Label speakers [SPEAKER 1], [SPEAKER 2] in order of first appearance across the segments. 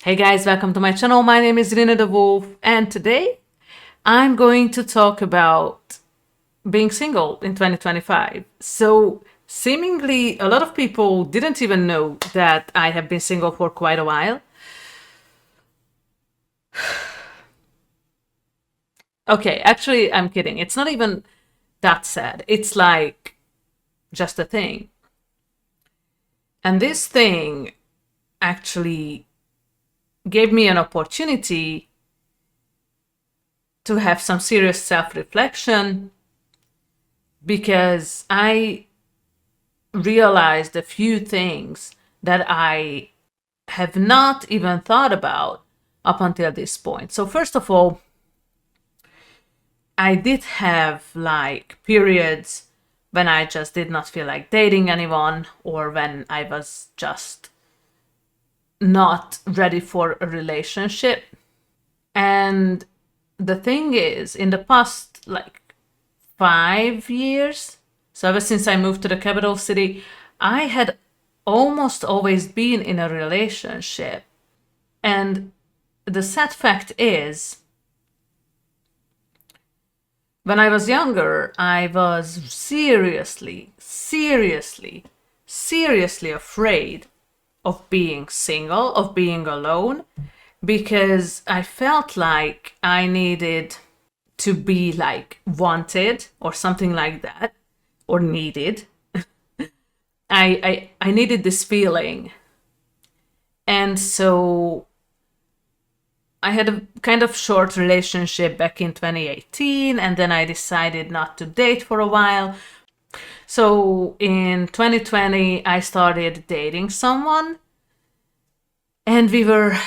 [SPEAKER 1] Hey guys, welcome to my channel. My name is Rina the Wolf, and today I'm going to talk about being single in 2025. So, seemingly, a lot of people didn't even know that I have been single for quite a while. Okay, actually, I'm kidding. It's not even that sad. It's like just a thing. And this thing actually gave me an opportunity to have some serious self reflection because I realized a few things that I have not even thought about up until this point. So, first of all, I did have like periods when I just did not feel like dating anyone, or when I was just not ready for a relationship. And the thing is, in the past like 5 years, so ever since I moved to the capital city, I had almost always been in a relationship. And the sad fact is, when I was younger, I was seriously afraid of being single, of being alone, because I felt like I needed to be like wanted or something like that, or needed. I needed this feeling. And so I had a kind of short relationship back in 2018, and then I decided not to date for a while. So in 2020, I started dating someone, and we were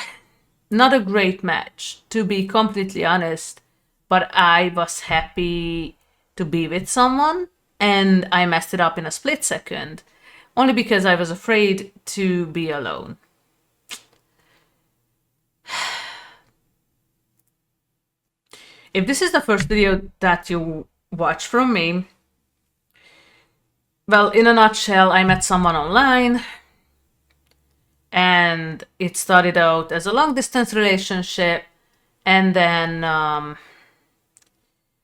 [SPEAKER 1] not a great match, to be completely honest, but I was happy to be with someone, and I messed it up in a split second, only because I was afraid to be alone. If this is the first video that you watch from me, well, in a nutshell, I met someone online, and it started out as a long distance relationship, and then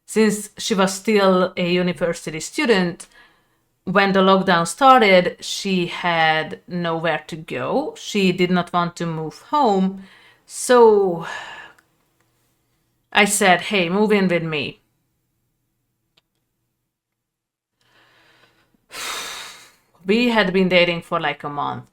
[SPEAKER 1] since she was still a university student, when the lockdown started, she had nowhere to go. She did not want to move home, so I said, hey, move in with me. We had been dating for like a month,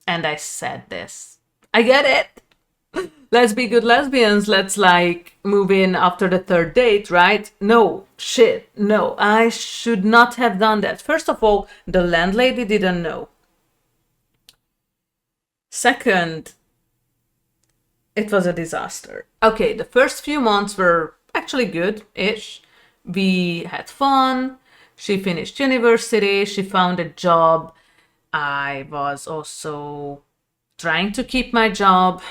[SPEAKER 1] and I said this. I get it. Let's be good lesbians. Let's like move in after the third date, right? No, shit. No, I should not have done that. First of all, the landlady didn't know. Second, it was a disaster. Okay, the first few months were actually good-ish. We had fun. She finished university. She found a job. I was also trying to keep my job.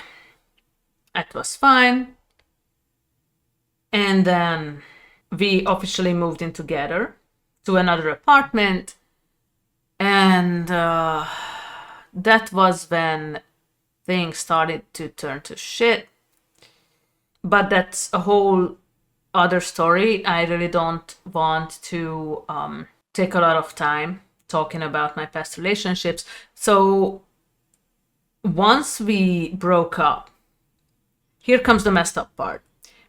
[SPEAKER 1] It was fine. And then we officially moved in together to another apartment. And that was when things started to turn to shit. But that's a whole other story. I really don't want to take a lot of time talking about my past relationships. So once we broke up, here comes the messed up part.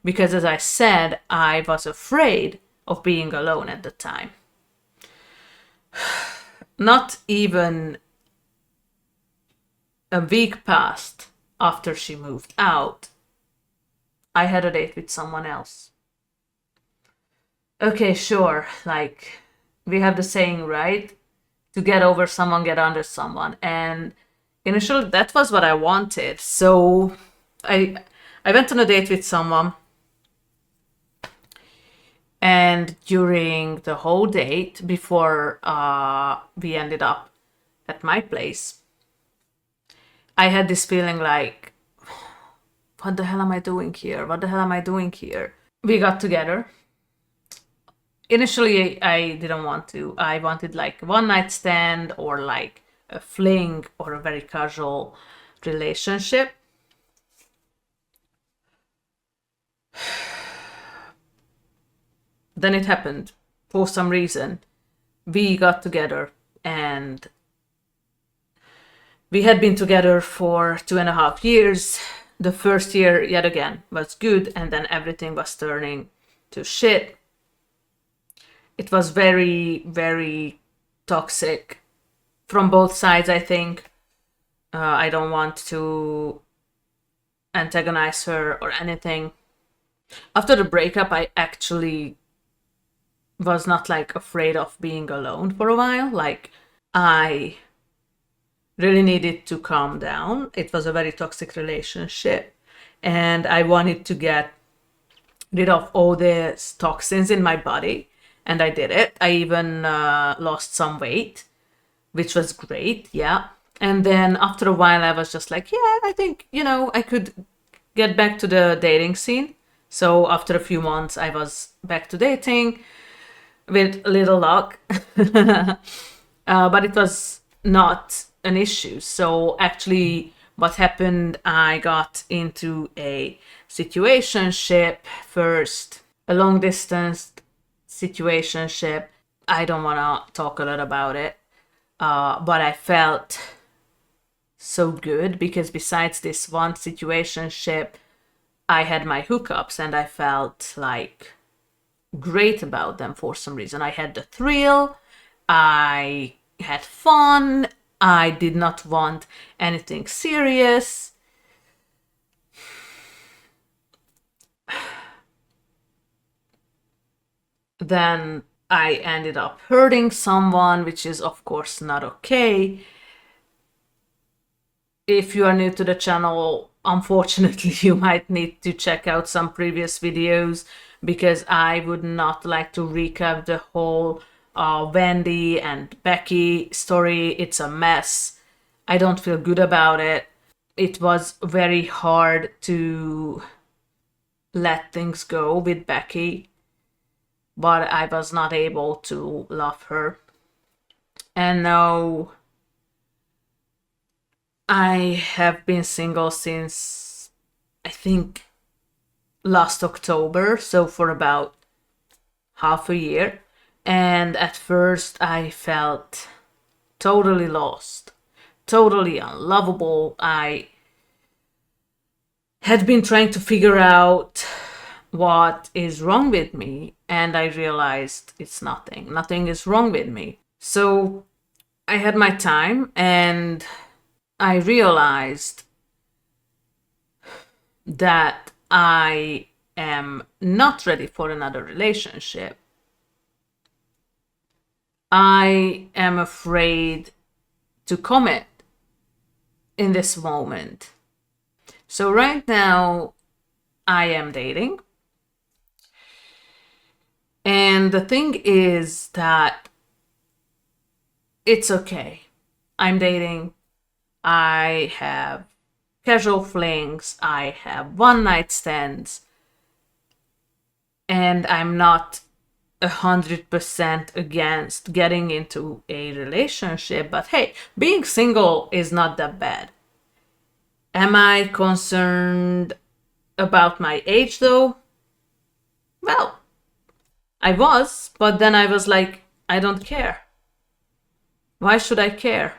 [SPEAKER 1] Because as I said, I was afraid of being alone at the time. Not even a week passed after she moved out, I had a date with someone else. Okay, sure, like, we have the saying, right? To get over someone, get under someone. And initially, that was what I wanted. So I went on a date with someone, and during the whole date, before we ended up at my place, I had this feeling like, what the hell am I doing here? What the hell am I doing here? We got together. Initially, I didn't want to. I wanted like a one night stand or like a fling or a very casual relationship. Then it happened. For some reason, we got together, and we had been together for 2.5 years. The first year, yet again, was good, and then everything was turning to shit. It was very, very toxic from both sides, I think. I don't want to antagonize her or anything. After the breakup, I actually was not like afraid of being alone for a while. Like, I really needed to calm down. It was a very toxic relationship, and I wanted to get rid of all the toxins in my body, and I did it. I even lost some weight, which was great. Yeah. And then after a while, I was just like, yeah, I think, I could get back to the dating scene. So after a few months, I was back to dating with little luck. But it was not an issue. So actually, what happened, I got into a situationship first, a long distance situationship. I don't want to talk a lot about it, but I felt so good because besides this one situationship, I had my hookups and I felt like great about them for some reason. I had the thrill, I had fun, I did not want anything serious. Then I ended up hurting someone, which is of course not okay. If you are new to the channel, unfortunately, you might need to check out some previous videos because I would not like to recap the whole Wendy and Becky story. It's a mess. I don't feel good about it. It was very hard to let things go with Becky, but I was not able to love her. And now I have been single since, I think, last October, so for about half a year. And at first I felt totally lost, totally unlovable. I had been trying to figure out what is wrong with me, and I realized it's nothing. Nothing is wrong with me. So I had my time, and I realized that I am not ready for another relationship. I am afraid to commit in this moment. So right now, I am dating. And the thing is that it's okay. I'm dating. I have casual flings. I have one night stands. And I'm not 100% against getting into a relationship. But hey, being single is not that bad. Am I concerned about my age though? Well, I was, but then I was like, I don't care. Why should I care?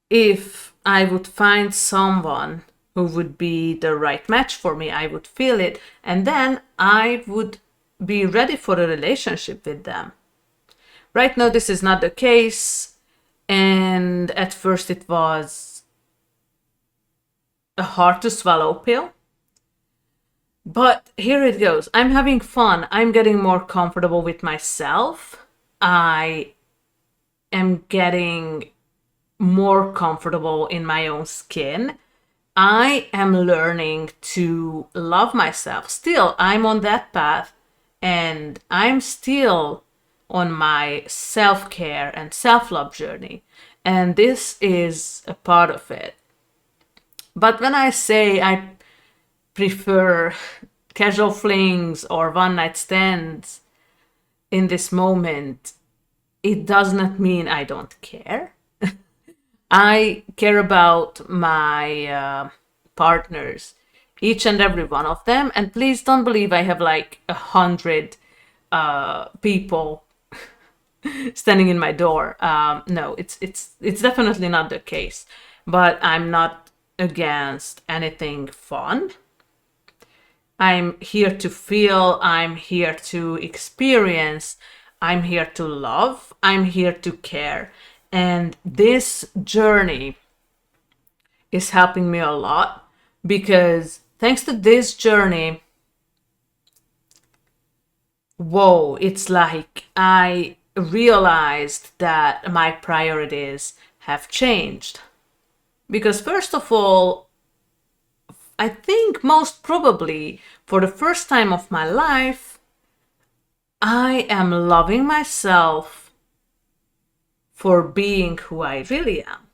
[SPEAKER 1] If I would find someone who would be the right match for me, I would feel it, and then I would be ready for a relationship with them. Right now, this is not the case, and at first it was a hard to swallow pill. But here it goes. I'm having fun. I'm getting more comfortable with myself. I am getting more comfortable in my own skin. I am learning to love myself. Still, I'm on that path, and I'm still on my self-care and self-love journey. And this is a part of it. But when I say I prefer casual flings or one night stands in this moment, it does not mean I don't care. I care about my partners, each and every one of them. And please don't believe I have like 100 people standing in my door. No, it's definitely not the case. But I'm not against anything fun. I'm here to feel. I'm here to experience. I'm here to love. I'm here to care. And this journey is helping me a lot because thanks to this journey, whoa, it's like I realized that my priorities have changed. Because, first of all, I think most probably for the first time of my life, I am loving myself for being who I really am.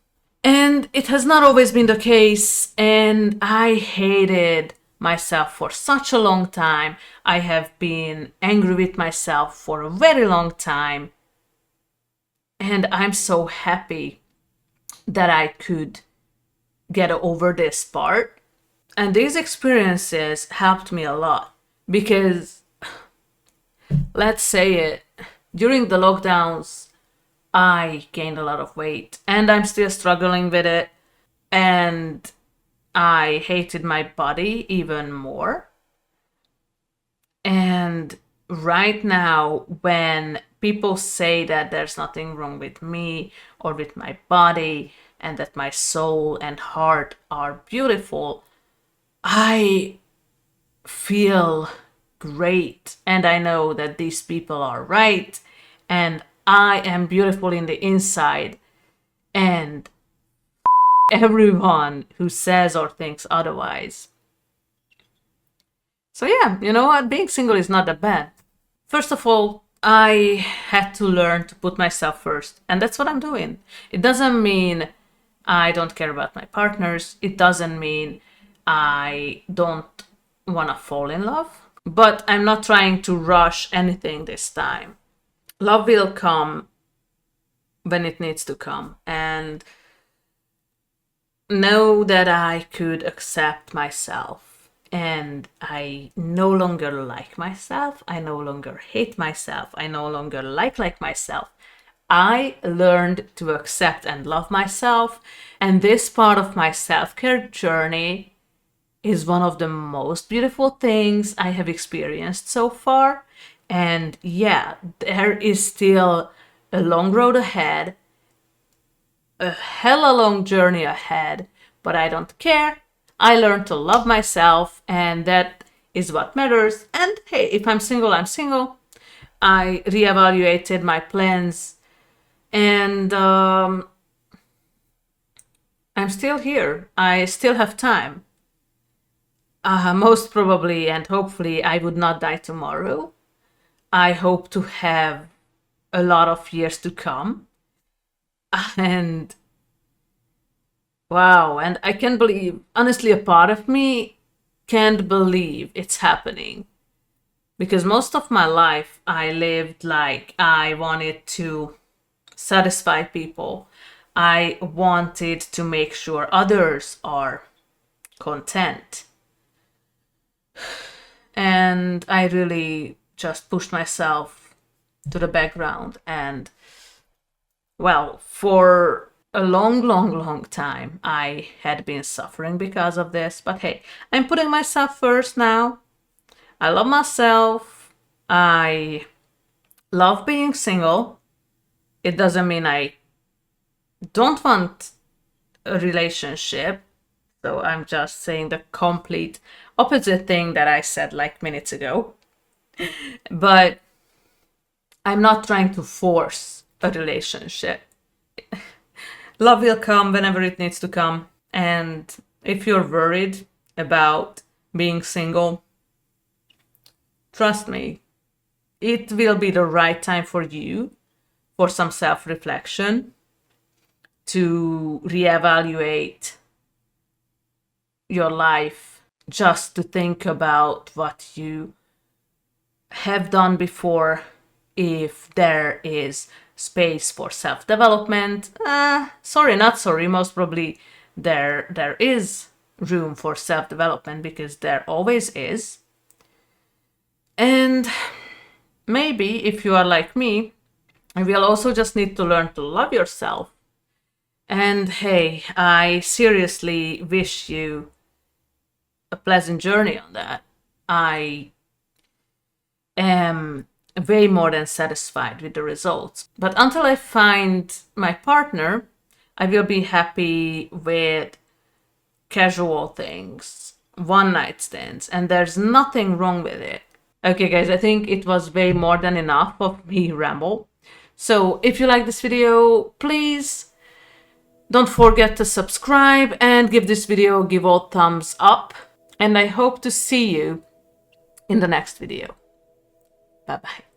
[SPEAKER 1] And it has not always been the case, and I hated myself for such a long time. I have been angry with myself for a very long time, and I'm so happy that I could get over this part. And these experiences helped me a lot because, let's say it, during the lockdowns, I gained a lot of weight and I'm still struggling with it. And I hated my body even more. And right now, when people say that there's nothing wrong with me or with my body and that my soul and heart are beautiful, I feel great. And I know that these people are right. And I am beautiful in the inside. And everyone who says or thinks otherwise. So yeah, you know what? Being single is not that bad. First of all, I had to learn to put myself first, and that's what I'm doing. It doesn't mean I don't care about my partners. It doesn't mean I don't want to fall in love, but I'm not trying to rush anything this time. Love will come when it needs to come, and know that I could accept myself and I no longer like myself. I no longer hate myself. I no longer like myself. I learned to accept and love myself. And this part of my self-care journey is one of the most beautiful things I have experienced so far. And yeah, there is still a long road ahead, a hella long journey ahead, but I don't care. I learned to love myself, and that is what matters. And hey, if I'm single, I'm single. I reevaluated my plans, and I'm still here. I still have time. Most probably and hopefully, I would not die tomorrow. I hope to have a lot of years to come. And wow, and I can't believe, honestly, a part of me can't believe it's happening. Because most of my life I lived like I wanted to satisfy people. I wanted to make sure others are content. And I really just pushed myself to the background. And well, for a long time, I had been suffering because of this. But hey, I'm putting myself first now. I love myself. I love being single. It doesn't mean I don't want a relationship. So I'm just saying the complete opposite thing that I said like minutes ago. But I'm not trying to force a relationship. Love will come whenever it needs to come. And if you're worried about being single, trust me, it will be the right time for you for some self-reflection, to reevaluate your life, just to think about what you have done before if there is space for self-development. Sorry, not sorry, most probably there is room for self-development, because there always is. And maybe if you are like me, you will also just need to learn to love yourself. And hey, I seriously wish you a pleasant journey on that. I am way more than satisfied with the results. But until I find my partner, I will be happy with casual things, one night stands, and there's nothing wrong with it. Okay, guys, I think it was way more than enough of me ramble. So if you like this video, please don't forget to subscribe and give this video a thumbs up. And I hope to see you in the next video. Bye bye.